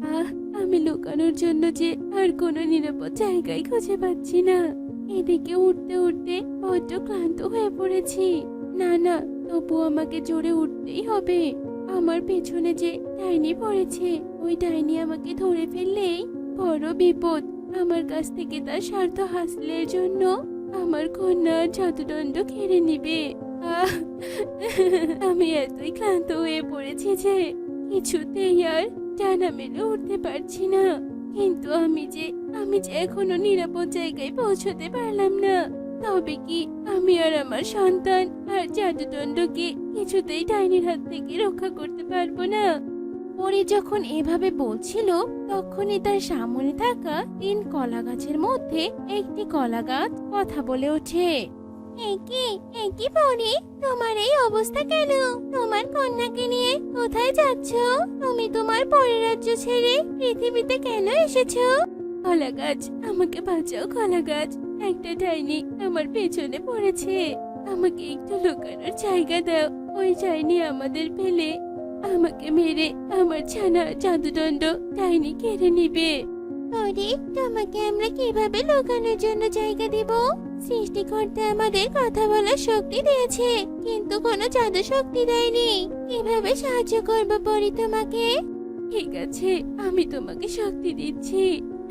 আহ, আমি লুকানোর জন্য যে আর কোনো নিরাপদ জায়গায় খুঁজে পাচ্ছি না। এদিকে উঠতে উঠতে বড্ড ক্লান্ত হয়ে পড়েছি। না না, তবু আমাকে জোরে উঠতেই হবে। আমার পেছনে যে ডাইনি পড়েছে, ওই ডাইনি আমাকে ধরে ফেললেই বড় বিপদ। আমার কাছ থেকে তার স্বার্থ হাসিলের জন্য আমার কন্যার জাদুদণ্ড কেড়ে নিবে। আহ, আমি এতই ক্লান্ত হয়ে পড়েছি যে কিছুতেই আর ডানা মেলে উঠতে পারছি না। কিন্তু আমি যে এখনো নিরাপদ জায়গায় পৌঁছতে পারলাম না। তবে কি আমি আর আমার সন্তান আর জাদুদণ্ডকে কিছুতেই ডাইনির হাত থেকে রক্ষা করতে পারবো না? পরে যখন এভাবে বলছিল, তখনই তার সামনে থাকা 3 কলা গাছের মধ্যে একটি কলা গাছ কথা বলে ওঠে। একি পরি, তোমার এই অবস্থা কেন? তোমার কন্যাকে নিয়ে কোথায় যাচ্ছ? তুমি তোমার পরের রাজ্য ছেড়ে পৃথিবীতে কেন এসেছো? কলা গাছ, আমাকে বাঁচাও কলা গাছ। একটা ডাইনি আমার পেছনে পড়েছে। আমাকে একটু লুকানোর জায়গা দাও। ওই ডাইনি আমাদের ফেলে আমাকে মেরে আমার ছানা জাদুদণ্ড ডাইনি কেড়ে নিবে। পরি, তোমাকে আমরা কিভাবে লুকানোর জন্য জায়গা দিব? সৃষ্টিকর্তা আমাদের কথা বলার শক্তি দিয়েছে, কিন্তু কোনো জাদু শক্তি দেয়নি। কিভাবে সাহায্য করব পরি তোমাকে? ঠিক আছে, আমি তোমাকে শক্তি দিচ্ছি।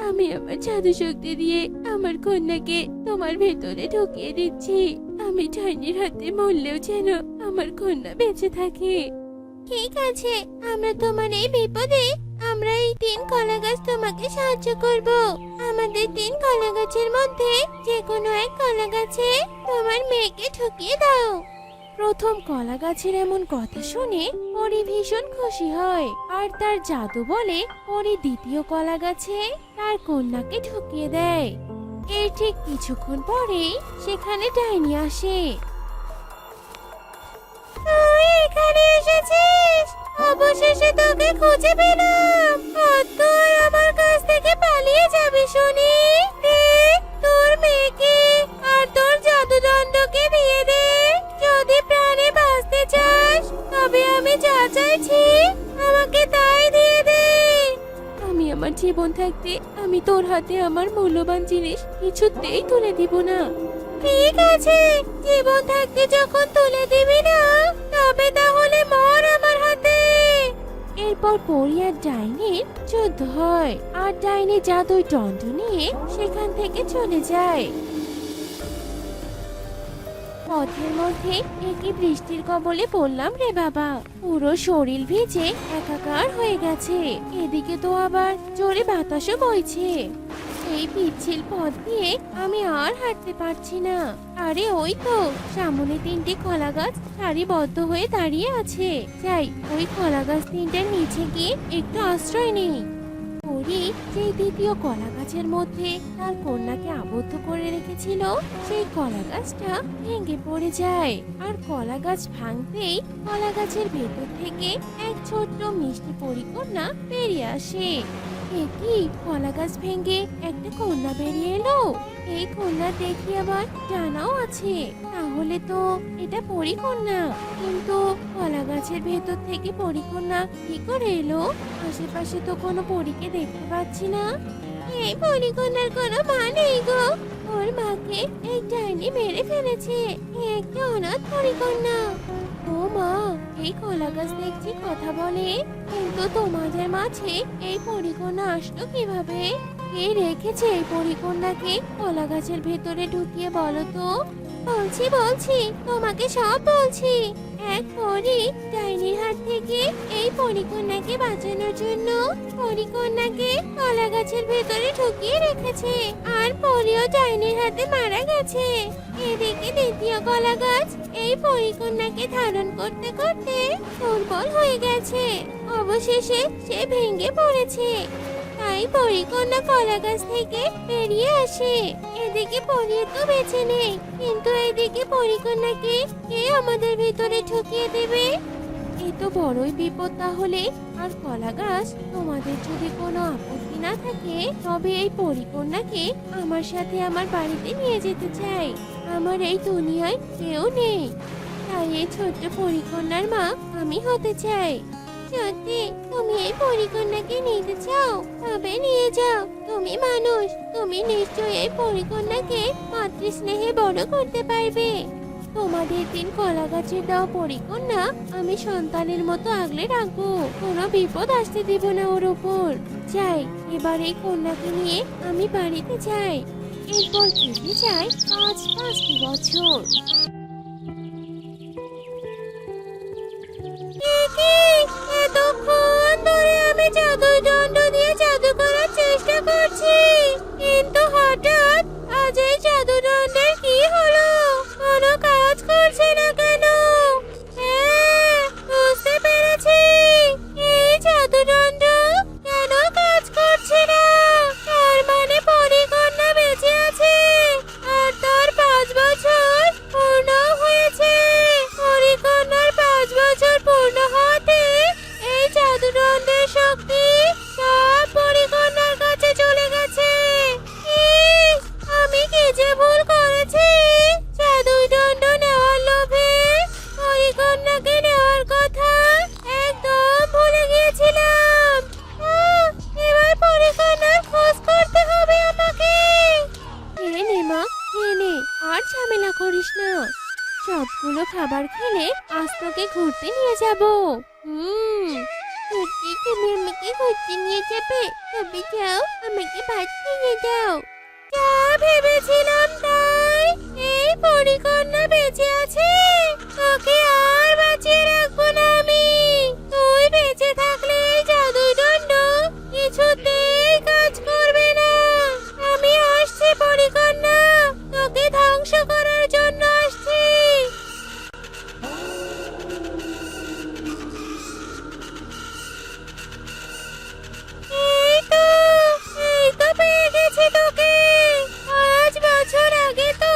আমি আমার জাদু শক্তি দিয়ে আমার কন্যাকে তোমার ভেতরে ঢুকিয়ে দিচ্ছি। আমি ডাইনির হাতে মরলেও যেন আমার কন্যা বেঁচে থাকে। ঠিক আছে, আমরা তোমার এই বিপদে আমরা এই 3 কলা গাছ তোমাকে সাহায্য করব। আমাদের 3 কলা গাছের মধ্যে যে কোনো এক কলা গাছে তোমার মেয়েকে ঢুকিয়ে দাও। প্রথম কলা গাছের এমন কথা শুনে পরি ভীষণ খুশি হয়, আর তার জাদু বলে পরি দ্বিতীয় কলা গাছে তার কন্যাকে ঢুকিয়ে দেয়। এর ঠিক কিছুক্ষণ পরেই সেখানে ডাইনি আসে। তুই এখানে এসেছিস? অবশেষে তোকে খুঁজে পেলাম। আর তুই আমার কাছ থেকে পালিয়ে যাবি শুনি? দে তোর মেয়েকে আর তোর জাদুদণ্ডকে দিয়ে দে। যদি প্রাণে বাঁচতে চাস, তবে আমি যা চাইছি আমাকে তাই দিয়ে দে। আমি আমার জীবন থাকতে আমি তোর হাতে আমার মূল্যবান জিনিস কিছুতেই তুলে দিব না। ঠিক আছে, জীবন থাকতে যখন তুলে দিবি না, তবে তাহলে মর আমার হাতে। এরপর পরি আর ডাইনির যুদ্ধ হয়, আর ডাইনি জাদুর দণ্ড নিয়ে সেখান থেকে চলে যায়। পথের মধ্যে একই বৃষ্টির কবলে পড়লাম রে বাবা। পুরো শরীর ভিজে একাকার হয়ে গেছে। এদিকে তো আবার জোরে বাতাসও বইছে। এই পিচ্ছিল পথ দিয়ে আমি আর হাঁটতে পারছি না। আরে ওই তো সামনে 3টি কলা গাছ সারিবদ্ধ হয়ে দাঁড়িয়ে আছে। যাই, ওই কলা গাছ 3টার নিচে গিয়ে একটু আশ্রয় নেই। পরি সেই দ্বিতীয় কলা গাছের মধ্যে তার কন্যাকে আবদ্ধ করে রেখেছিল, সেই কলা গাছটা ভেঙে পড়ে যায়। আর কলা গাছ ভাঙতেই কলা গাছের ভেতর থেকে এক ছোট্ট মিষ্টি পরীকন্যা বেরিয়ে আসে। এ কি, কলা গাছ ভেঙে একটা কন্যা বেরিয়ে এলো? এই কন্যা দেখি আবার ডানাও আছে। তাহলে তো এটা পরীকন্যা। কিন্তু কলা গাছের ভেতর থেকে পরীকন্যা কি করে এলো? আশেপাশে তো কোনো পরীকে দেখতে পাচ্ছি না। এই পরীকন্যার কোনো মা নেই গো। ওর মাকে এক ডাইনি মেরে ফেলেছে। একটা অনাথ পরীকন্যা। ও মা, এই কলা গাছ দেখছি কথা বলে, কিন্তু তোমাদের মাঝে এই পরীকন্যা আসলো কিভাবে? কে রেখেছে এই পরীকন্যাকে কলা গাছের ভেতরে ঢুকিয়ে বলো তো? বলছি বলছি, তোমাকে সব বলছি। এক পরী ডাইনির হাত থেকে এই পরীকন্যাকে বাঁচানোর জন্য পরীকন্যাকে কলা গাছের ভেতরে ঢুকিয়ে রেখেছে, আর পরীও ডাইনির হাতে মারা গেছে। এদিকে দ্বিতীয় কলা গাছ এই পরীকন্যাকে ধারণ করতে করতে দুর্বল হয়ে গেছে। অবশেষে সে ভেঙে পড়েছে। তাই পরীকন্যা কলা গাছ থেকে বেরিয়ে আসে। এদিকে পরী তো বেঁচে নেই, কিন্তু এদিকে পরীকন্যাকে কে আমাদের ভিতরে ঢুকিয়ে দেবে? এ তো বড়ই বিপদ তাহলে। আর কলা গাছ, তোমাদের যদি কোনো আপত্তি না থাকে, তবে এই পরীকন্যাকে আমার সাথে আমার বাড়িতে নিয়ে যেতে চাই। আমার এই দুনিয়ায় কেউ নেই, তাই এই ছোট্ট পরীকন্যার মা আমি হতে চাই। সত্যি তুমি এই পরিকন্যাকে নিতে চাও? তবে নিয়ে যাও। তুমি মানুষ, তুমি নিশ্চয়ই এই পরিকন্যাকে মাতৃস্নেহে বড় করতে পারবে। তোমাদের 3 কলা গাছের দেওয়া পরিকন্যা আমি সন্তানের মতো আগলে রাখবো। কোনো বিপদ আসতে দিব না ওর উপর। যাই, এবার এই কন্যাকে নিয়ে আমি বাড়িতে যাই। এরপর কেটে যায় 5টি বছর। এতক্ষণ ধরে আমি জাদুর দণ্ড দিয়ে জাদু করার চেষ্টা করছি, কিন্তু হঠাৎ আজ এই জাদু দণ্ডের কি হলো? কোনো কাজ করছে না কেন? হ্যাঁ, বুঝতে পেরেছি। এই জাদু দণ্ড কেন কাজ করছে না? তার মানে পরিকন্যা বেঁচে আছে, আর তার 5 বছর পূর্ণ হয়েছে। পরিকন্যার 5 বছর পূর্ণ হতে এই জাদুদণ্ডের শক্তি সব পরিকন্যার কাছে চলে গেছে। ইস, আমি কি যে ভুল করেছি! জাদুদণ্ড নেওয়ার লোভে পরিকন্যাকে নেওয়ার কথা একদম ভুলে গিয়েছিলাম। এবার পরিকন্যার খোঁজ করতে হবে আমাকে। খেয়ে নে মা, খেয়ে নে, আর ঝামেলা করিস না। সবগুলো খাবার খেলে আজ তোকে ঘুরতে নিয়ে যাব। সত্যি তুমি আমাকে ঘুরতে নিয়ে যাবে? তবে যাও, আমাকে ভাত খেয়ে দাও। যা ভেবেছিলাম তাই। এই পরিকন্যা বেঁচে আছে, তোকে আর বাঁচিয়ে রাখবো না আমি। তুই বেঁচে থাকলে এই জাদুর দণ্ড কিছুতেই কাজ করবে না। আমি আসছি পরিকন্যা, তোকে ধ্বংস করার জন্য আসছি। এই তো, এই তো পেয়ে গেছি তোকে। 5 বছর আগে তো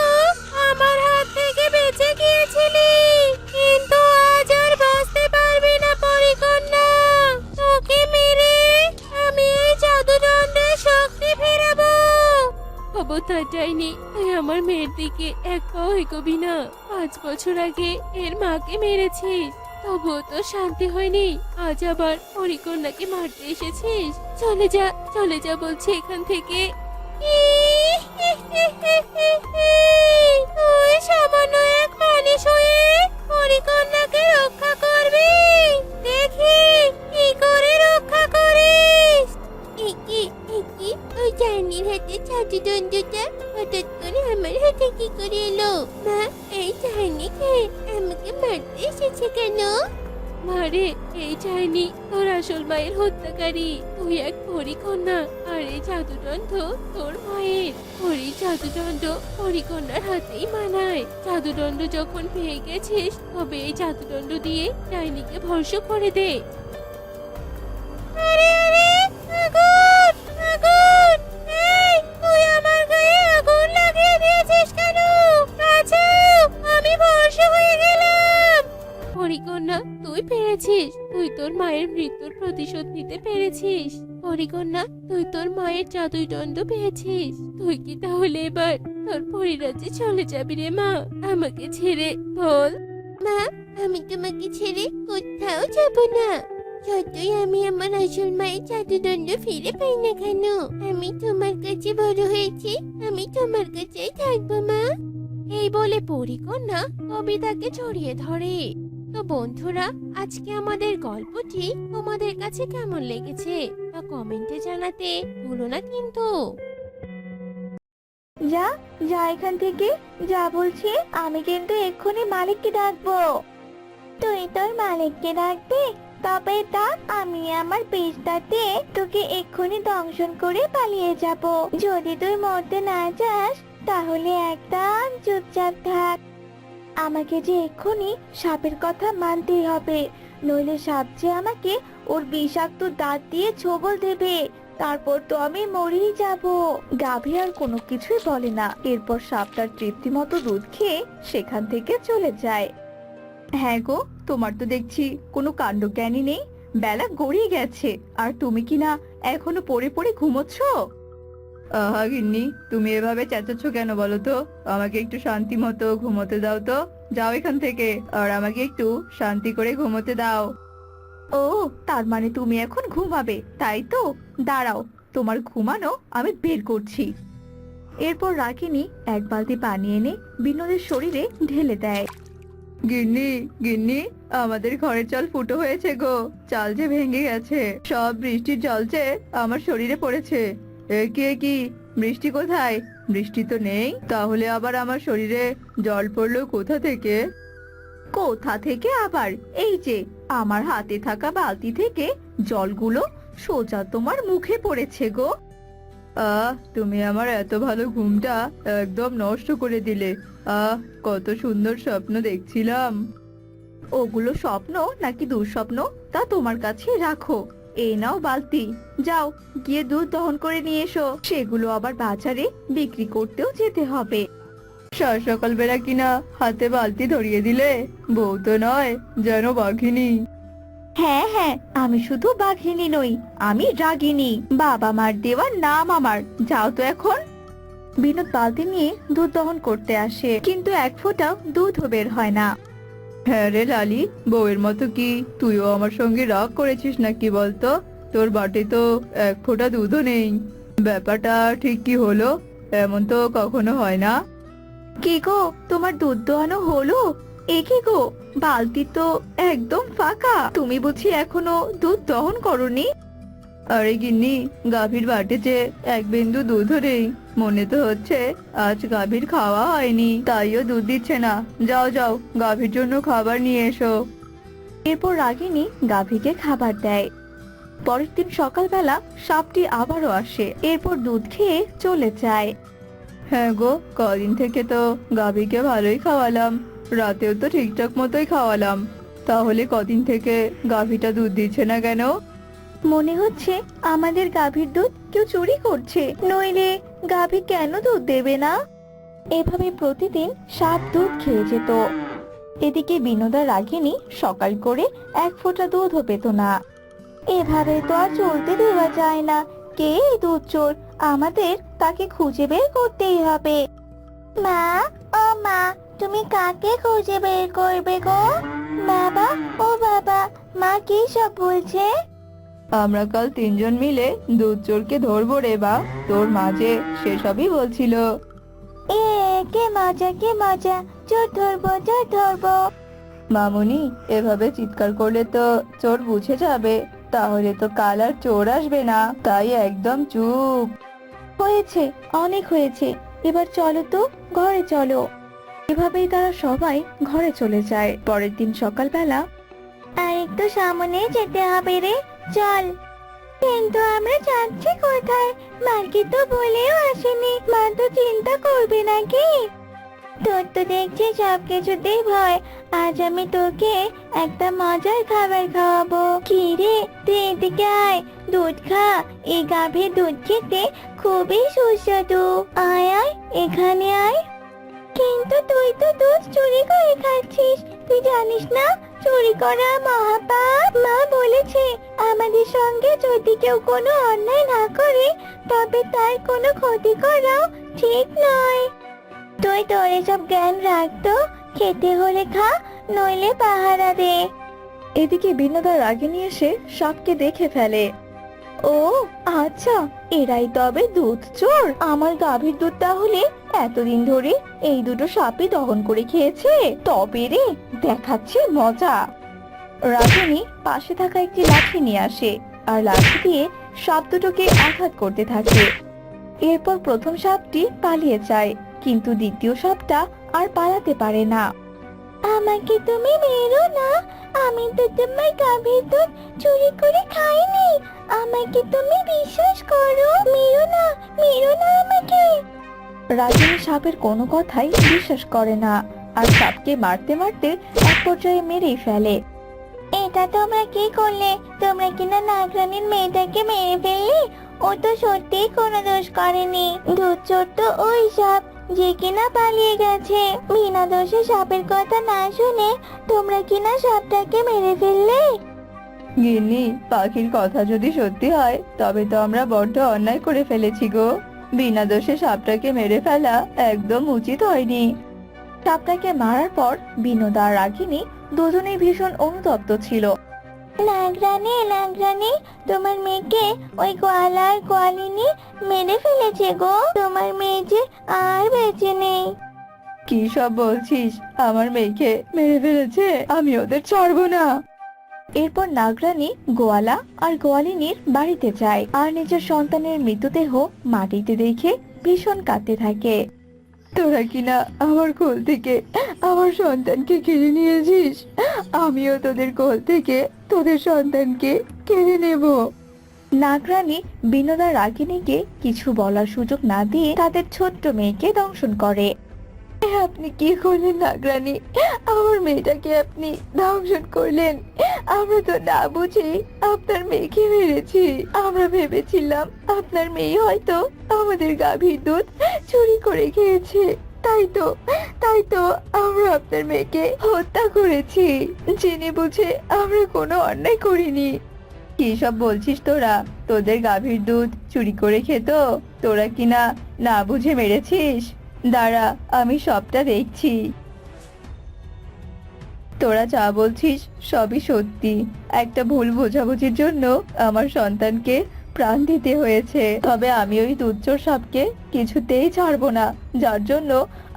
আমার হাত থেকে বেঁচে গিয়েছিলি, কিন্তু আজ আর বাঁচতে পারবি না পরিকন্যা। তোকে মেরে আমি এই জাদুদণ্ডের শক্তি ফেরাবো। খবরদার ডাইনি, তুই আমার মেয়ের দিকে এক পাও এগোবি না। 5 বছর আগে এর মাকে মেরেছিস, তবুও তো শান্তি হয়নি। আজ আবার পরিকন্যাকে মারতে এসেছিস। চলে যা বলছি এখান থেকে। তুই সামান্য এক মানুষ হয়ে পরিকন্যাকে রক্ষা করবি? দেখি কি করে রক্ষা করিস। ওই জার্নির হাতে জাদুদণ্ডটা হঠাৎ করে আমার হাতে কি করে এলো? মা, এই জার্নিকে আমাকে মারতে এসেছে কেন? মারে, এই চাইনি তোর আসল মায়ের হত্যাকারী। তুই এক পরিকন্যা, আর এই জাদুদণ্ড তোর মায়ের। পরি জাদুদণ্ড পরিকন্যার হাতেই মানায়। জাদুদণ্ড যখন পেয়ে গেছিস, তবে এই জাদুদণ্ড দিয়ে ডাইনিকে ভস্ম করে দে। আরে আরে, আগুন আগুন! এই, তুই আমার গায়ে আগুন লাগিয়ে দিয়েছিস কেন? বাঁচাও, আমি ভস্ম হয়ে গেলাম। পরিকন্যা, তুই পেরেছিস। তুই তোর মায়ের মৃত্যুর প্রতিশোধ নিতে পেরেছিস। পরিকন্যা, তুই তোর মায়ের জাদুই দণ্ড পেয়েছিস। তুই কি তাহলে এবার তোর পরিরাজ্যে চলে যাবি রে মা? আমাকে ছেড়ে বল। মা, আমি তোমাকে ছেড়ে কোথাও যাব না। যতই আমি আমার আসল মায়ের জাদুদণ্ড ফিরে পাই না কেন, আমি তোমার কাছে বড় হয়েছি, আমি তোমার কাছেই থাকবো মা। এই বলে পরিকন্যা কবিতাকে জড়িয়ে ধরে। তো বন্ধুরা, আজকে আমাদের গল্পটি তোমাদের কাছে কেমন লেগেছে তা কমেন্টে জানাতে ভুলো না কিন্তু। যা যা এখান থেকে, যা বলছি। আমি কিন্তু এক্ষুনি মালিককে ডাকবো। তুই তোর মালিককে ডাকবি? তবে ডাক, আমি আমার পেশটাতে তোকে এক্ষুনি দংশন করে পালিয়ে যাব। যদি তুই মরতে না যাস তাহলে একদম চুপচাপ থাক। আমাকে যে এক্ষুনি সাপের কথা মানতেই হবে, নইলে সাপ যে আমাকে ওর বিষাক্ত দাঁত দিয়ে ছোবল দেবে, তারপর তো আমি মরেই যাব। গাভী আর কোনো কিছুই বলে না। এরপর সাপটার তৃপ্তি মতো দুধ খেয়ে সেখান থেকে চলে যায়। হ্যাঁ গো, তোমার তো দেখছি কোনো কাণ্ডজ্ঞানই নেই। বেলা গড়িয়ে গেছে, আর তুমি কিনা এখনো পড়ে পড়ে ঘুমোচ্ছ। আহা গিন্নি, তুমি এভাবে চেঁচাচ্ছ কেন বলো তো? আমাকে একটু শান্তি মতো ঘুমোতে দাও তো। যাও এখান থেকে, আর আমাকে একটু শান্তি করে ঘুমোতে দাও। ও, তার মানে তুমি এখন ঘুমাবে, তাই তো? দাঁড়াও, তোমার ঘুমানো আমি বের করছি। এরপর রাগিনী এক বালতি পানি এনে বিনোদের শরীরে ঢেলে দেয়। গিন্নি, গিন্নি, আমাদের ঘরের চাল ফুটো হয়েছে গো। চাল যে ভেঙে গেছে, সব বৃষ্টির জল যে আমার শরীরে পড়েছে। এ কি, এ কি, বৃষ্টি কোথায়? বৃষ্টি তো নেই, তাহলে আবার আমার শরীরে জল পড়লো কোথা থেকে? কোথা থেকে আবার? এই যে আমার হাতে থাকা বালতি থেকে জলগুলো সোজা তোমার মুখে পড়েছে গো। তুমি আমার এত ভালো ঘুমটা একদম নষ্ট করে দিলে। কত সুন্দর স্বপ্ন দেখছিলাম। ওগুলো স্বপ্ন নাকি দুঃস্বপ্ন তা তোমার কাছে রাখো। এই নাও বালতি, যাও গিয়ে দুধ দহন করে নিয়ে এসো। সেগুলো আবার বাজারে বিক্রি করতেও যেতে হবে। সকাল বেলা কিনা হাতে বালতি ধরিয়ে দিলে, বউ তো নয়, যেন বাঘিনী। হ্যাঁ হ্যাঁ, আমি শুধু বাঘিনী নই, আমি রাগিনী। বাবা মার দেওয়া নাম আমার। যাও তো এখন। বিনোদ বালতি নিয়ে দুধ দহন করতে আসে, কিন্তু এক ফোঁটাও দুধও বের হয় না। হ্যাঁ রে লালি, বউয়ের মতো কি তুইও আমার সঙ্গে রাগ করেছিস নাকি বলতো? তোর বাটে তো এক ফোঁটা দুধও নেই। ব্যাপারটা ঠিক কি হলো? এমন তো কখনো হয় না। কি গো, তোমার দুধ দোয়ানো হলো? এ কি গো, বালতি তো একদম ফাঁকা। তুমি বুঝি এখনো দুধ দহন করনি? আরে গিন্নি, গাভীর বাটে যে এক বিন্দু দুধও নেই। মনে তো হচ্ছে আজ গাভীর খাওয়া হয়নি, তাইও দুধ দিচ্ছে না। যাও যাও, গাভীর জন্য খাবার নিয়ে এসো। এরপর রাগিনী গাভীকে খাবার দেয়। পরের দিন সকালবেলা সাপটি আবারও আসে, এরপর দুধ খেয়ে চলে যায়। হ্যাঁ গো, কদিন থেকে তো গাভীকে ভালোই খাওয়ালাম, রাতেও তো ঠিকঠাক মতোই খাওয়ালাম। তাহলে কদিন থেকে গাভীটা দুধ দিচ্ছে না কেন? মনে হচ্ছে আমাদের গাভীর দুধ কেউ চুরি করছে, নইলে গাভী কেন দুধ দেবে না? এভাবে প্রতিদিন সাপ দুধ খেয়ে যেত। এদিকে বিনোদা রাগিনী সকাল করে এক ফোঁটা দুধও পেত না। এভাবে তো আর চলতে দেওয়া যায় না। কে এই দুধ চোর? আমাদের তাকে খুঁজে বের করতেই হবে। মা, ও মা, তুমি কাকে খুঁজে বের করবে গো? বাবা, ও বাবা, মা কি সব বলছে? আমরা কাল তিনজন মিলে দুধ চোরকে ধরবো রে বা। তোর মাঝে সেসবই বলছিল। এ কে মজা, কে মজা, চোর ধরবো, চোর ধরবো। মামুনি, এভাবে চিৎকার করলে তো চোর বুঝে যাবে, তাহলে তো কাল আর চোর আসবে না। তাই একদম চুপ। হয়েছে, অনেক হয়েছে, এবার চলো তো, ঘরে চলো। এভাবেই তারা সবাই ঘরে চলে যায়। পরের দিন সকালবেলা, আর একটু সামনে যেতে হবে রে, চল। কিন্তু আমরা যাচ্ছি কোথায়? মাকে তো বলেও আসেনি, মা তো চিন্তা করবে নাকি? তোর তো দেখছি সবকিছুতেই ভয়। আজ আমি তোকে একটা মজার খাবার খাওয়াবো। কি রে, তুই এদিকে আয়, দুধ খা। এই গাভীর দুধ খেতে খুবই সুস্বাদু। আয় আয়, এখানে আয়। কিন্তু তুই তো দুধ চুরি করে খাচ্ছিস, তুই জানিস না চুরি করা মহাপাপ? মা বলেছে আমাদের সঙ্গে যদি কেউ কোনো অন্যায় না করে তবে তার কোনো ক্ষতি করাও ঠিক নয়। তুই তোর এসব জ্ঞান রাখতো, খেতে হলে খা, নইলে পাহারা দে। এদিকে বিনোদা রাগিনী এসে সাপকে দেখে ফেলে। ও আচ্ছা, এরাই তবে দুধ চোর। আমার গাভীর দুধ তাহলে এতদিন ধরে এই দুটো সাপই দহন করে খেয়েছে। তবে রে, দেখাচ্ছে মজা। রাগিনী পাশে থাকা একটি লাঠি নিয়ে আসে আর লাঠি দিয়ে সাপ দুটোকে আঘাত করতে থাকে। এরপর প্রথম সাপটি পালিয়ে যায়, কিন্তু দ্বিতীয় সাপটা আর পালাতে পারে না। আমাকে তুমি মেরো না, আমি তো তোমার গাভীর দুধ চুরি করে খাইনি। আমাকে তুমি বিশ্বাস করো, মেরো না আমাকে। রাগিনী সাপের কোনো কথাই বিশ্বাস করে না আর সাপকে মারতে মারতে এক পর্যায়ে মেরেই ফেলে। এটা তোমরা কি করলে? তোমরা কিনা নাগরানীর মেয়েটাকে মেরে ফেললে? ও তো সত্যিই কোনো দোষ করেনি। দুধ চোর তো ওই সাপ যে কিনা পালিয়ে গেছে। বিনা দোষে সাপের কথা না শুনে তোমরা কিনা সাপটাকে মেরে ফেললে। গিন্নি, পাখির কথা যদি সত্যি হয় তবে তো আমরা বড্ড অন্যায় করে ফেলেছি গো। বিনা দোষে সাপটাকে মেরে ফেলা একদম উচিত হয়নি। সাপটাকে মারার পর বিনোদা আর রাগিনী দুজনেই ভীষণ অনুতপ্ত ছিল। নাগরানী, নাগরানী, তোমার মেয়েকে ওই গোয়ালা আর গোয়ালিনী মেরে ফেলেছে গো। তোমার মেয়ে যে আর বেঁচে নেই। কি সব বলছিস? আমার মেয়েকে মেরে ফেলেছে? আমি ওদের ছাড়বো না। এরপর নাগরানী গোয়ালা আর গোয়ালিনীর বাড়িতে যায় আর নিজের সন্তানের মৃতদেহ মাটিতে দেখে ভীষণ কাঁদতে থাকে। তোরা কিনা আমার কোল থেকে আমার সন্তানকে কেড়ে নিয়েছিস, আমিও তোদের কোল থেকে তোদের সন্তানকে কেড়ে নেব। নাগরানী বিনোদা রাগিনীকে কিছু বলার সুযোগ না দিয়ে তাদের ছোট্ট মেয়েকে দংশন করে। আপনি কি করলেন নাগরানী? আমার মেয়েটাকে আপনি দংশন করলেন। আমরা তো না বুঝে আপনার মেয়েকে মেরেছি। আমরা ভেবেছিলাম আপনার মেয়ে হয়তো আমাদের গাভীর দুধ চুরি করে খেয়েছে, তাই তো আমরা আপনার মেয়েকে হত্যা করেছি। জেনে বুঝে আমরা কোনো অন্যায় করিনি। কি সব বলছিস তোরা? তোদের গাভীর দুধ চুরি করে খেত? তোরা কিনা না বুঝে মেরেছিস? দাঁড়া, আমি সবটা দেখছি। তোরা যা বলছিস সবই সত্যি। একটা ভুল বোঝাবুঝির জন্য আমার সন্তানকে প্রাণ দিতে হয়েছে। তবে আমি ওই দুচ্চোর সাপকে কিছুতেই ছাড়বো না, যার জন্য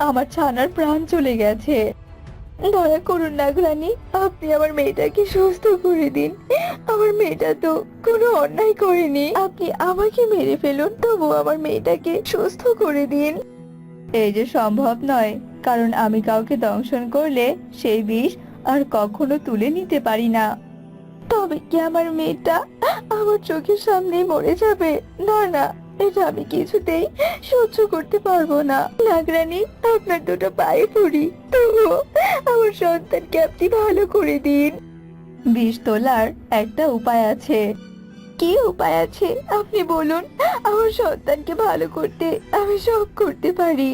আমার ছানার প্রাণ চলে গেছে। দয়া করুন নাগরানী, আপনি আমার মেয়েটাকে সুস্থ করে দিন। আমার মেয়েটা তো কোনো অন্যায় করেনি। আপনি আমাকে মেরে ফেলুন, তবু আমার মেয়েটাকে সুস্থ করে দিন। এই যে সম্ভব নয়, কারণ আমি কাউকে দংশন করলে সেই বিষ আর কখনো তুলে নিতে পারি না। তবে কি আমার মেয়েটা আমার চোখের সামনেই মরে যাবে? না না, এটা আমি কিছুতেই সহ্য করতে পারবো না। নাগরানী, আপনার দুটো পায়ে পড়ি, তবুও আমার সন্তানকে আপনি ভালো করে দিন। বিষ তোলার একটা উপায় আছে। কি উপায় আছে আপনি বলুন? আমার সন্তানকে ভালো করতে আমি সব করতে পারি।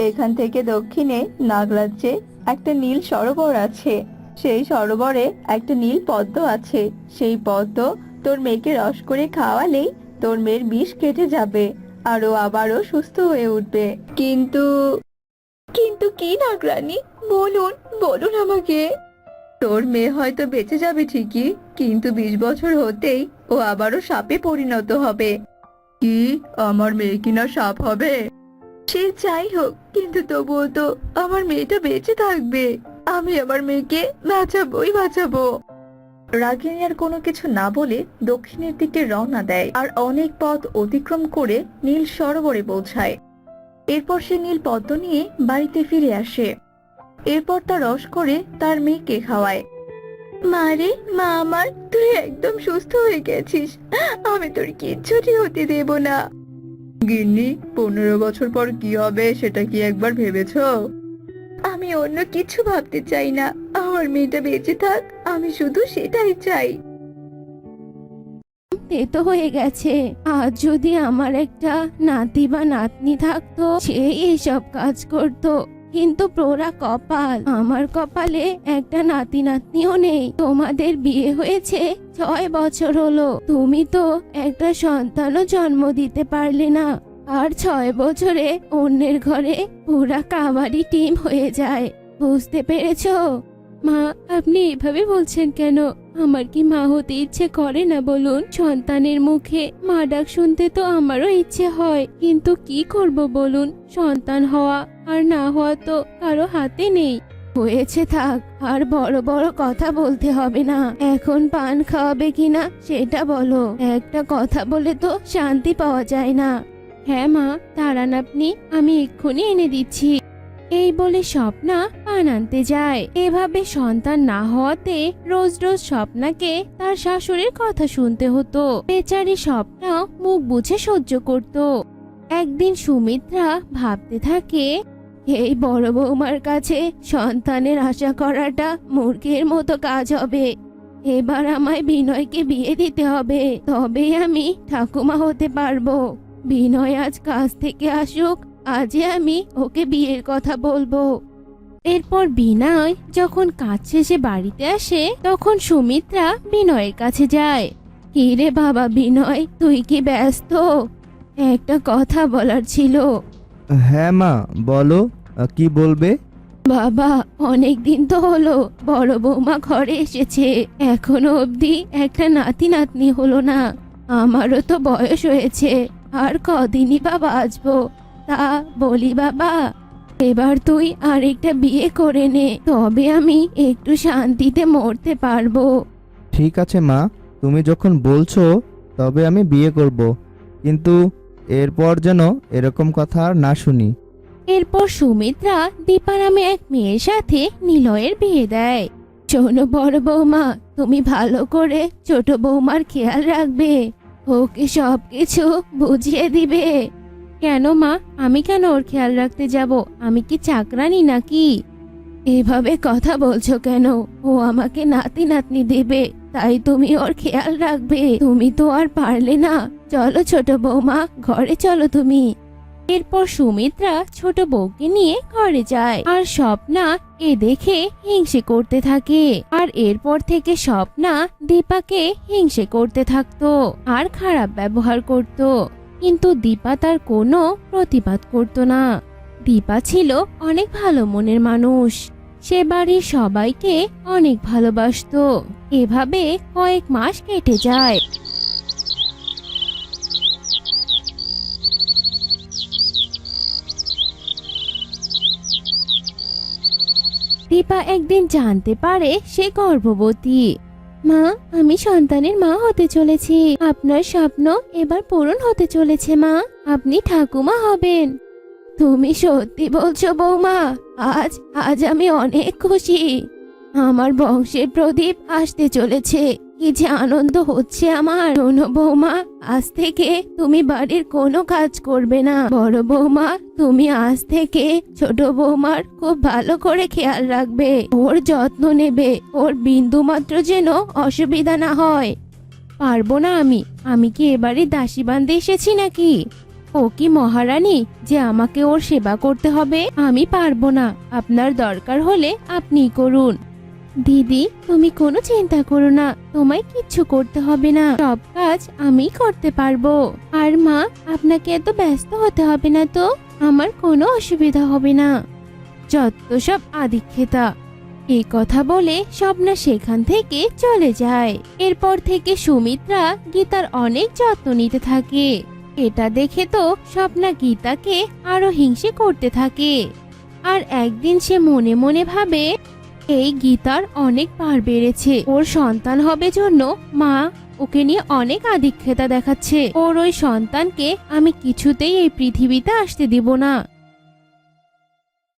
এখান থেকে দক্ষিণে নাগরাজ্যে একটা নীল সরোবর আছে। সেই সরোবরে একটা নীল পদ্ম আছে। সেই পদ্ম তোর মেয়েকে রস করে খাওয়ালেই তোর মেয়ের বিষ কেটে যাবে আর ও আবারও সুস্থ হয়ে উঠবে। কিন্তু কিন্তু কি নাগরানী, বলুন বলুন আমাকে। তোর মেয়ে হয়তো বেঁচে যাবে ঠিকই, কিন্তু 20 বছর হতেই ও আবারও সাপে পরিণত হবে। কি? আমার মেয়ে কিনা সাপ হবে? সে যাই হোক, কিন্তু তবুও তো আমার মেয়েটা বেঁচে থাকবে। আমি আমার মেয়েকে বাঁচাবো। রাগিনী আর কোনো কিছু না বলে দক্ষিণের দিকে রওনা দেয় আর অনেক পথ অতিক্রম করে নীল সরোবরে পৌঁছায়। এরপর সে নীল পদ্ম নিয়ে বাড়িতে ফিরে আসে। এরপর তা রস করে তার মেয়েকে খাওয়ায়। মারে, মা আমার, তুই একদম সুস্থ হয়ে গেছিস। আমি তোর কিচ্ছুটি হতে দেব না। গিন্নি, 15 বছর পর কি হবে সেটা কি একবার ভেবেছো? আমি অন্য কিছু ভাবতে চাই না, আমার মেয়েটা বেঁচে থাক, আমি শুধু সেটাই চাই। এ তো হয়ে গেছে। আজ যদি আমার একটা নাতি বা নাতনি থাকতো, সে এইসব কাজ করতো। কিন্তু পোড়া কপাল, আমার কপালে একটা নাতি নাতনিও নেই। তোমাদের বিয়ে হয়েছে 6 বছর হলো, তুমি তো একটা সন্তানও জন্ম দিতে পারলে না। আর 6 বছরে অন্যের ঘরে পুরা কাবাডি টিম হয়ে যায়। বুঝতে পেরেছো? মা, আপনি এভাবে বলছেন কেন? আমার কি মা হতে ইচ্ছে করে না বলুন? সন্তানের মুখে মা ডাক শুনতে তো আমারও ইচ্ছে হয়, কিন্তু কি করব বলুন? সন্তান হওয়া আর না হওয়া তো কারো হাতে নেই। হয়েছে, থাক, আর বড় বড় কথা বলতে হবে না। এখন পান খাওয়াবে কিনা সেটা বলো। একটা কথা বলে তো শান্তি পাওয়া যায় না। হ্যাঁ মা, দাঁড়ান আপনি, আমি এক্ষুনি এনে দিচ্ছি। এই বলে স্বপ্না পান আনতে যায়। এভাবে সন্তান না হওয়াতে রোজ রোজ স্বপ্নাকে তার শাশুড়ির কথা শুনতে হতো। বেচারি স্বপ্না মুখ বুঝে সহ্য করত। একদিন সুমিত্রা ভাবতে থাকে, এই বড় বৌমার কাছে সন্তানের আশা করাটা মূর্খের মতো কাজ হবে। এবার আমায় বিনয়কে বিয়ে দিতে হবে, তবেই আমি ঠাকুমা হতে পারবো। বিনয় আজ কাজ থেকে আসুক, আজই আমি ওকে বিয়ের কথা বলবো। এরপর বিনয় যখন কাজ শেষে বাড়িতে আসে, তখন সুমিত্রা বিনয়ের কাছে যায়। কি রে বাবা বিনয়, তুই কি ব্যস্ত? একটা কথা বলার ছিল। হ্যাঁ মা, বলো, কি বলবে? বাবা, অনেক দিন তো হলো বড় বৌমা ঘরে এসেছে, এখনো অবধি একটা নাতি নাতনি হলো না। আমারও তো বয়স হয়েছে, আর কদিনই বা বাঁচবো। তা বলি বাবা, এবার তুই আরেকটা বিয়ে করে নে, তবে আমি একটু শান্তিতে মরতে পারবো। ঠিক আছে মা, তুমি যখন বলছো তবে আমি বিয়ে করব, কিন্তু এরপর যেন এরকম কথা আর না শুনি। এরপর সুমিত্রা দীপা নামে এক মেয়ের সাথে নিলয়ের বিয়ে দেয়। শোনো বড় বৌমা, তুমি ভালো করে ছোট বৌমার খেয়াল রাখবে, ওকে সবকিছু বুঝিয়ে দিবে। কেন মা, আমি কেন ওর খেয়াল রাখতে যাব? আমি কি চাকরানি নাকি? এভাবে কথা বলছো কেন? ও আমাকে নাতি নাতনি দেবে, তাই তুমি ওর খেয়াল রাখবে। তুমি তো আর পারলে না। চলো ছোট বৌমা, ঘরে চলো তুমি। এরপর সুমিত্রা ছোট বউকে নিয়ে ঘরে যায়, আর স্বপ্না এ দেখে হিংসে করতে থাকে। আর এরপর থেকে স্বপ্না দীপাকে হিংসে করতে থাকতো আর খারাপ ব্যবহার করত, কিন্তু দীপা তার কোনো প্রতিবাদ করত না। দীপা ছিল অনেক ভালো মনের মানুষ, সে বাড়ির সবাইকে অনেক ভালোবাসতো। এভাবে কয়েক মাস কেটে যায়। দীপা একদিন জানতে পারে সে গর্ভবতী। মা, আমি সন্তানের মা হতে চলেছি। আপনার স্বপ্ন এবার পূরণ হতে চলেছে মা, আপনি ঠাকুমা হবেন। তুমি সত্যি বলছো বৌমা? আজ আজ আমি অনেক খুশি। আমার বংশের প্রদীপ আসতে চলেছে, কি যে আনন্দ হচ্ছে আমার। শোনো বৌমা, আজ থেকে তুমি বাড়ির কোনো কাজ করবে না। বড় বৌমা, তুমি আজ থেকে ছোট বৌমার খুব ভালো করে খেয়াল রাখবে, ওর যত্ন নেবে, ওর বিন্দু মাত্র যেন অসুবিধা না হয়। পারবো না আমি কি এবারে দাসী বান্ধে এসেছি নাকি? ও কি মহারানী যে আমাকে ওর সেবা করতে হবে? আমি পারবো না। আপনার দরকার হলে আপনিই করুন। দিদি, তুমি কোনো চিন্তা করো না, তোমায় কিচ্ছু করতে হবে না, সব কাজ আমি করতে পারবো। আর মা, আপনাকে এত ব্যস্ত হতে হবে না তো, আমার কোনো অসুবিধা হবে না। যত সব আদিক্ষেতা। এই কথা বলে স্বপ্না সেখান থেকে চলে যায়। এরপর থেকে সুমিত্রা গীতার অনেক যত্ন নিতে থাকে। এটা দেখে তো স্বপ্না গীতাকে আরো হিংসে করতে থাকে। আর একদিন সে মনে মনে ভাবে, এই গীতার অনেক পার বেড়েছে, ওর সন্তান হবে জন্য মা ওকে নিয়ে অনেক আদিক্ষেতা দেখাচ্ছে। ওর ওই সন্তানকে আমি কিছুতেই এই পৃথিবীতে আসতে দিব না।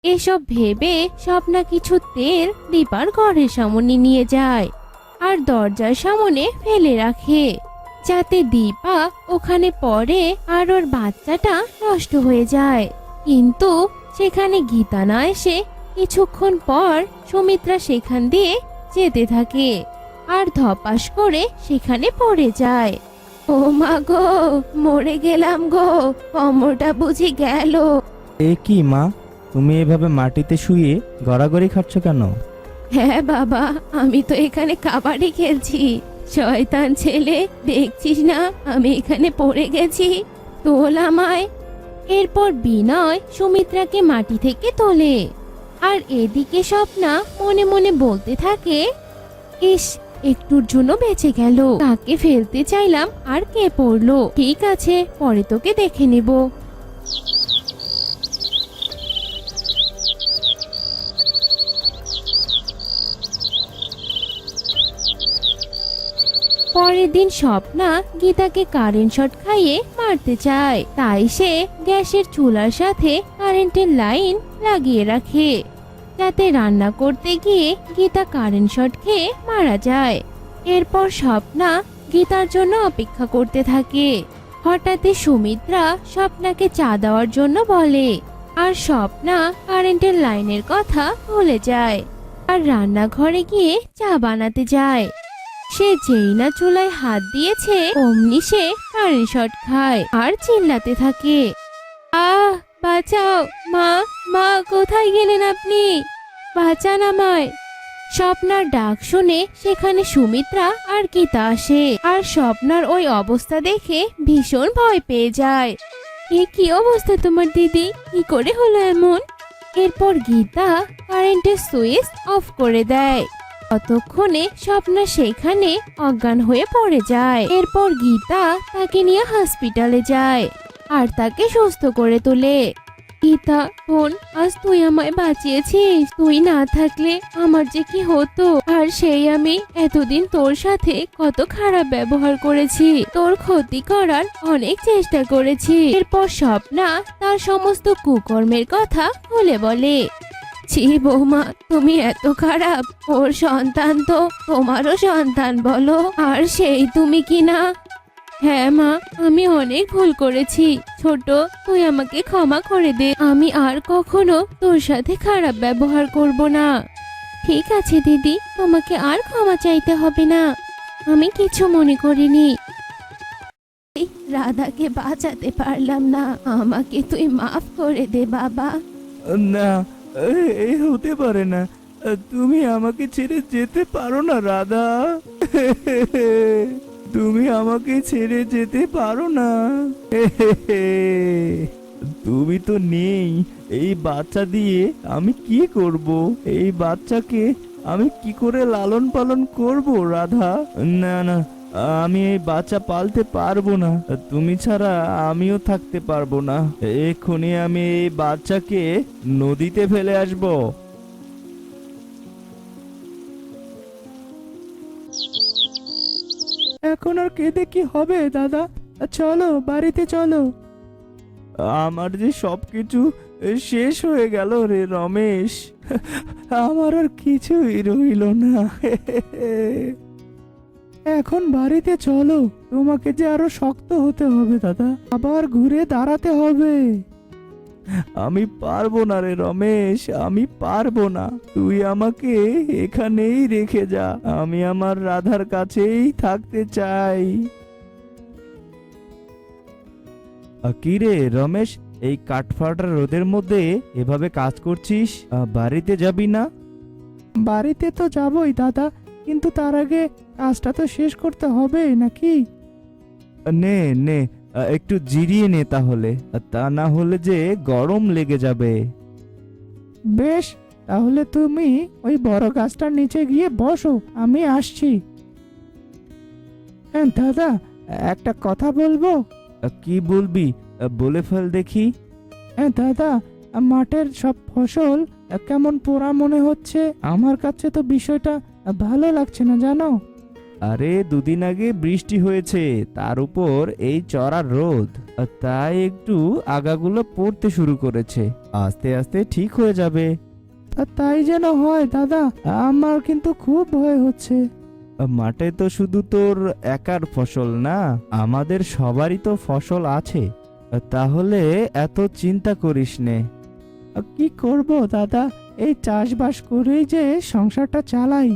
এসব ভেবে স্বপ্না কিছু তেল দীপার ঘরের সামনে নিয়ে যায় আর দরজার সামনে ফেলে রাখে, যাতে দীপা ওখানে পড়ে আর ওর বাচ্চাটা নষ্ট হয়ে যায়। কিন্তু সেখানে গীতা না এসে কিছুক্ষণ পর সুমিত্রা সেখান দিয়ে যেতে থাকে আর ধপাস করে সেখানে পড়ে যায়। ও মা গো, মরে গেলাম গো, কোমরটা বুঝি গেল। এ কি মা, তুমি এভাবে মাটিতে শুয়ে গড়াগড়ি খাচ্ছ কেন? হ্যাঁ বাবা, আমি তো এখানে কাবাডি খেলছি। শয়তান ছেলে, দেখছিস না আমি এখানে পড়ে গেছি, তোল আমায়। এরপর বিনয় সুমিত্রাকে মাটি থেকে তোলে, আর এদিকে স্বপ্না মনে মনে বলতে থাকে, ইস, একটুর জন্য বেঁচে গেল। তাকে ফেলতে চাইলাম আর কে পড়লো। ঠিক আছে, পরে তোকে দেখে নেব। পরের দিন স্বপ্না গীতাকে কারেন্ট শট খাইয়ে মারতে চায়, তাই সে গ্যাসের চুলার সাথে কারেন্টের লাইন লাগিয়ে রাখে, যাতে রান্না করতে গিয়ে গীতা কারেন্ট শট খেয়ে মারা যায়। এরপর স্বপ্না গীতার জন্য অপেক্ষা করতে থাকে। হঠাৎই সুমিত্রা স্বপ্নাকে চা দেওয়ার জন্য বলে, আর স্বপ্না কারেন্টের লাইনের কথা ভুলে যায় আর রান্নাঘরে গিয়ে চা বানাতে যায়। সে যেই না চুলায় হাত দিয়েছে অমনি সে কারেন্ট শট খায় আর চিল্লাতে থাকে, আহ, বাঁচাও, মা, মা কোথায় গেলেন আপনি? বাঁচান আমায়। স্বপ্নার ডাক শুনে সেখানে সুমিত্রা আর গীতা আসে, আর স্বপ্নার ওই অবস্থা দেখে ভীষণ ভয় পেয়ে যায়। এ কি অবস্থা তোমার দিদি? কি করে হলো এমন? এরপর গীতা কারেন্টের সুইচ অফ করে দেয়। ততক্ষণে স্বপ্না সেখানে অজ্ঞান হয়ে পড়ে যায়। এরপর গীতা তাকে নিয়ে হসপিটালে যায় আর তাকে সুস্থ করে তোলে। গীতা বোন, আজ তুই আমায় বাঁচিয়েছিস। তুই না থাকলে আমার যে কি হতো। আর সেই আমি এতদিন তোর সাথে কত খারাপ ব্যবহার করেছি, তোর ক্ষতি করার অনেক চেষ্টা করেছি। এরপর স্বপ্না তার সমস্ত কুকর্মের কথা খুলে বলে। ছি বৌমা, তুমি এত খারাপ। ওর সন্তান তো তোমারও সন্তান বলো, আর সেই তুমি কিনা। হ্যাঁ মা, আমি অনেক ভুল করেছি। ছোট, তুই আমাকে ক্ষমা করে দে। আমি আর কখনো তোর সাথে খারাপ ব্যবহার করব না। ঠিক আছে দিদি, তোমাকে আর ক্ষমা চাইতে হবে না। আমি কিছু মনে করিনি। রাধাকে বাঁচাতে পারলাম না, আমাকে তুই মাফ করে দে বাবা। না, এই হতে পারে না। তুমি আমাকে ছেড়ে যেতে পারো না রাধা। তুমি আমাকে ছেড়ে যেতে পারো না। তুমি তো নেই, এই বাচ্চা দিয়ে আমি কি করব? এই বাচ্চাকে আমি কি করে লালন পালন করব রাধা? না না, আমি এই বাচ্চা পালতে পারবো না। তুমি ছাড়া আমিও থাকতে পারবো না। এক্ষুনি আমি এই বাচ্চাকে নদীতে ফেলে আসবো। এখন আর কেঁদে কি হবে দাদা? চলো বাড়িতে চলো। আমার যে সবকিছু শেষ হয়ে গেল রে রমেশ। আমার আর কিছুই রইল না। এখন বাড়িতে চলো, তোমাকে যে আরো শক্ত হতে হবে দাদা, আবার ঘুরে দাঁড়াতে হবে। আমি পারবো না রে রমেশ, আমি পারবো না। তুই আমাকে এখানেই রেখে যা, আমি আমার রাধার কাছেই থাকতে চাই। কি রে রমেশ, এই কাঠফাটা রোদের মধ্যে এভাবে কাজ করছিস? বাড়িতে যাবি না? বাড়িতে তো যাবই দাদা, কিন্তু তার আগে কাজটা তো শেষ করতে হবে নাকি? নে নে, একটু জিরিয়ে নে তাহলে, তা না হলে যে গরম লেগে যাবে। বেশ, তাহলে তুমি ওই বড় গাছটার নিচে গিয়ে বসো, আমি আসছি। হ্যাঁ দাদা, একটা কথা বলবো। কি বলবি? বলে ফেল দেখি। হ্যাঁ দাদা, মাঠের সব ফসল কেমন পোড়া মনে হচ্ছে। আমার কাছে তো বিষয়টা ভালো লাগছে না জানো। আরে দুদিন আগে বৃষ্টি হয়েছে, তার উপর এই চড়া রোদ, তাই একটু আগাগুলো পড়তে শুরু করেছে। আস্তে আস্তে ঠিক হয়ে যাবে। তাই যেন হয় দাদা, আমার কিন্তু খুব ভয় হচ্ছে। মাঠে তো শুধু তোর একার ফসল না, আমাদের সবারই তো ফসল আছে। তাহলে এত চিন্তা করিস নে। কি করব দাদা, এই চাষবাস করেই যে সংসারটা চালাই,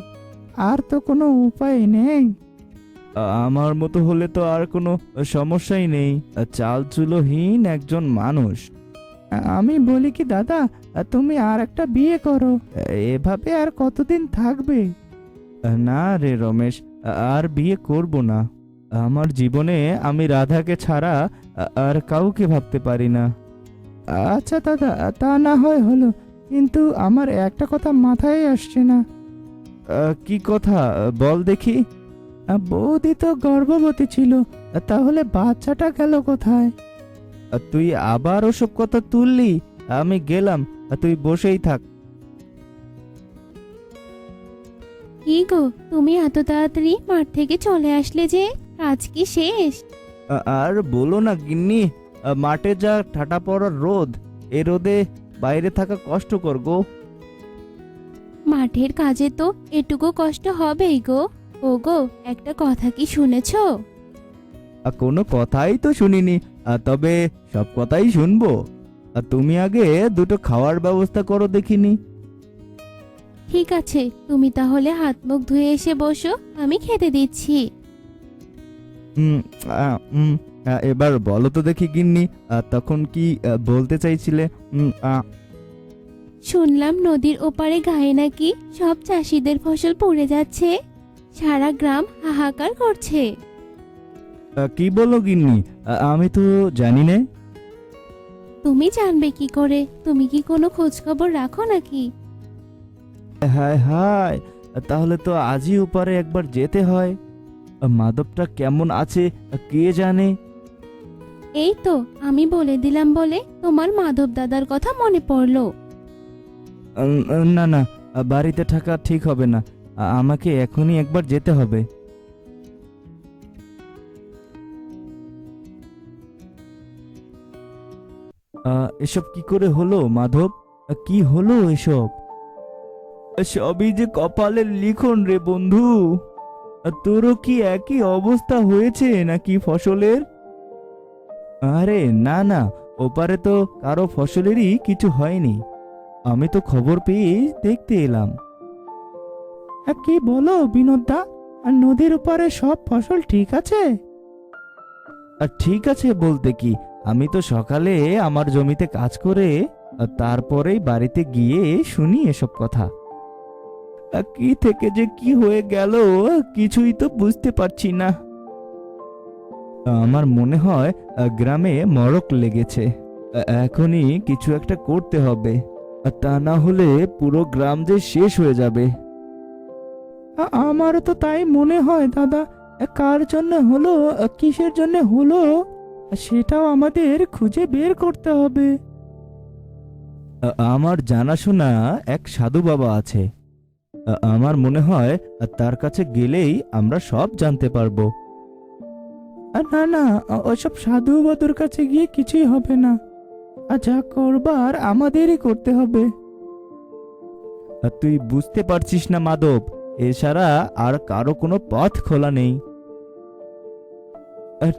আর তো কোনো উপায় নেই। আমার মতো হলে তো আর কোনো সমস্যাই নেই, চাল চুলোহীন একজন মানুষ। আমি বলি কি দাদা, তুমি আর একটা বিয়ে করো, এভাবে আর কতদিন থাকবে? না রে রমেশ, আর বিয়ে করব না। আমার জীবনে আমি রাধাকে ছাড়া আর কাউকে ভাবতে পারি না। আচ্ছা দাদা, তা না হয় হলো, কিন্তু আমার একটা কথা মাথায় আসছে না। কি কথা বল দেখি। বৌদি তো গর্ভবতী ছিল, তাহলে বাচ্চাটা গেল কোথায়? তুই আবার ওসব কথা তুললি? আমি গেলাম, তুই বসেই থাক। কি গো, তুমি এত তাড়াতাড়ি মাঠ থেকে চলে আসলে যে? কাজ কি শেষ? আর বলো না গিন্নি, মাঠে যা ঠাটা পড়ার রোদ, এ রোদে বাইরে থাকা কষ্টকর গো। মাঠের কাজে তো এটুকু কষ্ট হবেই গো। ও গো, একটা কথা কি শুনেছো? কোনো কথাই তো শুনিনি, তবে সব কথাই শুনবো। তুমি আগে দুটো খাওয়ার ব্যবস্থা করো দেখিনি। ঠিক আছে, তুমি তাহলে হাত মুখ ধুয়ে এসে বসো, আমি খেতে দিচ্ছি। এবার বলো তো দেখি গিন্নি, তখন কি বলতে চাইছিলে? শুনলাম নদীর ওপারে গায়ে নাকি সব চাষিদের ফসল পড়ে যাচ্ছে, সারা গ্রাম হাহাকার করছে। কি বলো গিন্নি, আমি তো জানি না। তুমি জানবে কি করে? তুমি কি কোনো খোঁজ খবর রাখো নাকি? হায় হায়, তাহলে তো আজই ওপারে একবার যেতে হয়। মাধবটা কেমন আছে কে জানে। এই তো আমি বলে দিলাম বলে তোমার মাধব দাদার কথা মনে পড়লো। না না, বাড়িতে থাকা ঠিক হবে না। আমাকে এখনই একবার যেতে হবে। এসব কি করে হলো মাধব? কি হলো এসব? সবই যে কপালের লিখন রে বন্ধু। তোরও কি একই অবস্থা হয়েছে নাকি ফসলের? আরে না না, ওপারে তো কারো ফসলেরই কিছু হয়নি। আমি তো খবর পেয়ে দেখতে এলাম। কি বলো বিনোদদা, নদীর ওপারে সব ফসল ঠিক আছে? ঠিক আছে বলতে কি, আমি তো সকালে আমার জমিতে কাজ করে তারপরেই বাড়িতে গিয়ে শুনি এসব কথা। কি থেকে যে কি হয়ে গেল কিছুই তো বুঝতে পারছি না। আমার মনে হয় গ্রামে মড়ক লেগেছে। এখনই কিছু একটা করতে হবে, তা না হলে পুরো গ্রাম যে শেষ হয়ে যাবে। আমারও তো তাই মনে হয় দাদা। কার জন্য হলো, কিসের জন্য হলো, সেটাও আমাদের খুঁজে বের করতে হবে। আমার জানাশোনা এক সাধু বাবা আছে। আমার মনে হয় তার কাছে গেলেই আমরা সব জানতে পারবো। না না, ওসব সাধু বাদুর কাছে গিয়ে কিছুই হবে না। যা করবার আমাদেরই করতে হবে। তুই বুঝতে পারছিস না মাধব, এছাড়া আর কারো কোনো পথ খোলা নেই।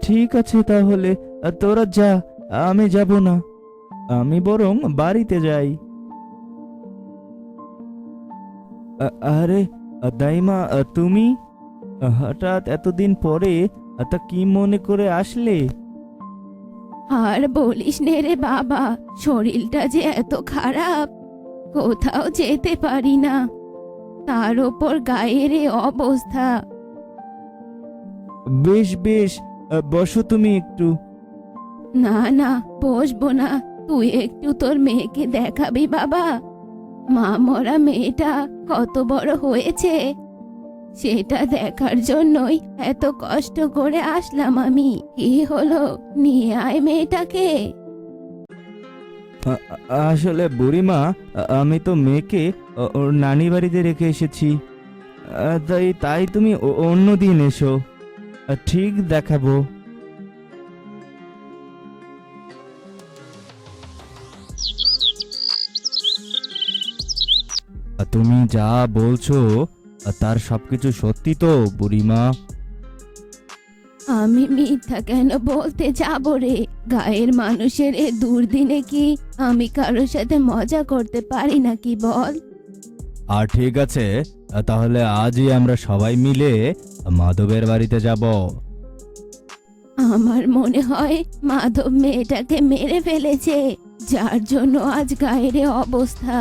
ঠিক আছে তাহলে, তোরা যা, আমি যাব না। আমি বরং বাড়িতে যাই। আরে দাইমা, তুমি হঠাৎ এতদিন পরে তা কি মনে করে আসলে? আর বলিস নে রে বাবা, শরীরটা যে এত খারাপ, কোথাও যেতে পারি না। তার ওপর গায়ের এ অবস্থা। বেশ বেশ, বসো তুমি একটু। না না, বসবো না। তুই একটু তোর মেয়েকে দেখাবি বাবা। মা মরা মেয়েটা কত বড় হয়েছে, সেটা দেখার জন্যই এত কষ্ট করে আসলাম আমি। কি হলো, নিয়ে আয় মেয়েটাকে। আসলে বুড়িমা, আমি তো মেয়েকে ওর নানি বাড়িতে রেখে এসেছি। তাই তাই তুমি অন্য দিন এসো, ঠিক দেখাবো। তুমি যা বলছো তার সবকিছু সত্যি তো বুড়িমা? আমি মিথ্যা কেন বলতে যাব রে? গায়ের মানুষের এ দুর্দিনে কি আমি কারোর সাথে মজা করতে পারি নাকি বল? আর ঠিক আছে, তাহলে আজই আমরা সবাই মিলে মাধবের বাড়িতে যাব। আমার মনে হয় মাধব মেয়েটাকে মেরে ফেলেছে, যার জন্য আজ গায়ের এ অবস্থা।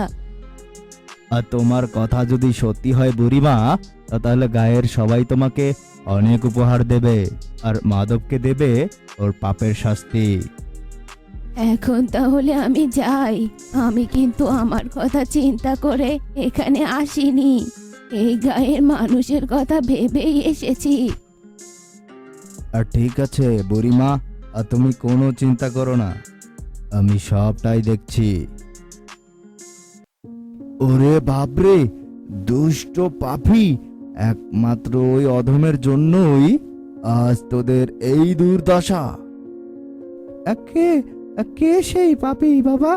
আর তোমার কথা যদি সত্যি হয় বুড়িমা, তাহলে গায়ের সবাই তোমাকে অনেক উপহার দেবে, আর মাধবকে দেবে ওর পাপের শাস্তি। এখন তাহলে আমি যাই। আমি কিন্তু আমার কথা চিন্তা করে এখানে আসিনি, এই গায়ের মানুষের কথা ভেবেই এসেছি। আর ঠিক আছে বুড়িমা, আর তুমি কোনো চিন্তা করো না, আমি সবটাই দেখছি। ওরে বাপরে, দুষ্ট পাপী, একমাত্র ওই অধমের জন্যই আজ তোদের এই দুর্দশা। কে কে সেই পাপী বাবা?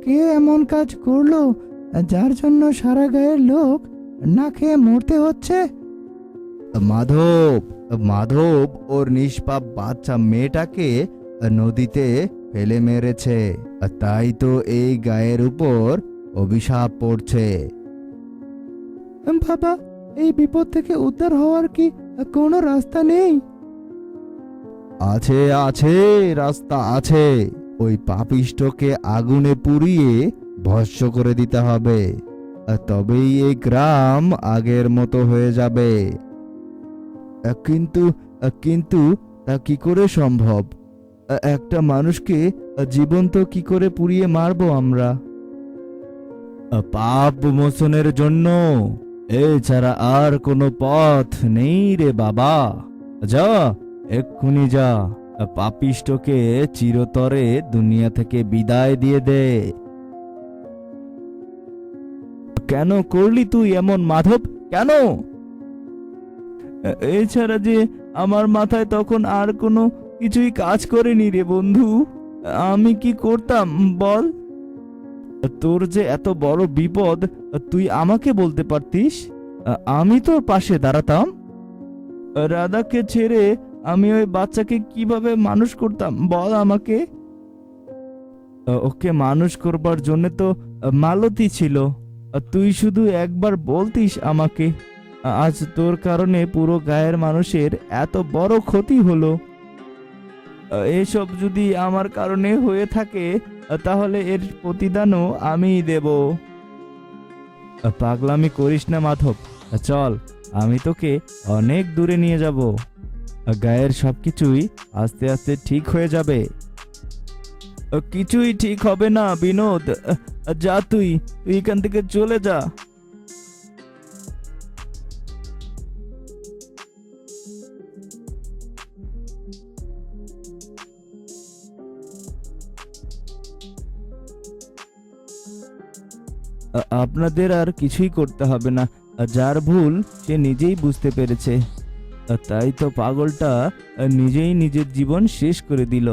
কে এমন কাজ করলো যার জন্য সারা গায়ের লোক না খেয়ে মরতে হচ্ছে? মাধব, মাধব ওর নিষ্পাপ বাচ্চা মেয়েটাকে নদীতে ফেলে মেরেছে, তাই তো এই গায়ের উপর অভিশাপ পড়ছে। বাবা, এই বিপদ থেকে উদ্ধার হওয়ার কি কোনো রাস্তা নেই? আছে আছে, রাস্তা আছে। ওই পাপিষ্ঠকে আগুনে পুড়িয়ে ভস্ম করে দিতে হবে, তবেই এই গ্রাম আগের মতো হয়ে যাবে। কিন্তু কিন্তু তা কি করে সম্ভব? একটা মানুষকে জীবন্ত কি করে পুড়িয়ে মারবো আমরা? পাপ মোচনের জন্য এছাড়া আর কোনো পথ নেই রে বাবা। যা, এক্ষুনি যা, পাপিষ্ঠকে চিরতরে দুনিয়া থেকে বিদায় দিয়ে দে। কেন করলি তুই এমন মাধব, কেন? এছাড়া যে আমার মাথায় তখন আর কোনো কিছুই কাজ করেনি রে বন্ধু। আমি কি করতাম বল? তোর যে এত বড় বিপদ, তুই আমাকে বলতে পারতিস, আমি তোর পাশে দাঁড়াতাম। রাধাকে ছেড়ে আমি ওই বাচ্চাকে কিভাবে মানুষ করতাম বল আমাকে? ওকে মানুষ করবার জন্য তো মালতী ছিল। তুই শুধু একবার বলতিস আমাকে, আজ তোর কারণে পুরো গায়ের মানুষের এত বড় ক্ষতি হলো। এসব যদি আমার কারণে হয়ে থাকে তাহলে এর প্রতিদানও আমিই দেব। পাগলামি করিস না মাধব, চল, আমি তোকে অনেক দূরে নিয়ে যাব। গায়ের সবকিছুই আস্তে আস্তে ঠিক হয়ে যাবে। কিছুই ঠিক হবে না বিনোদ, যা, তুই এখান থেকে চলে যা। আপনাদের আর কিছুই করতে হবে না, যার ভুল সে নিজেই বুঝতে পেরেছে। তাই তো পাগলটা নিজেই নিজের জীবন শেষ করে দিল।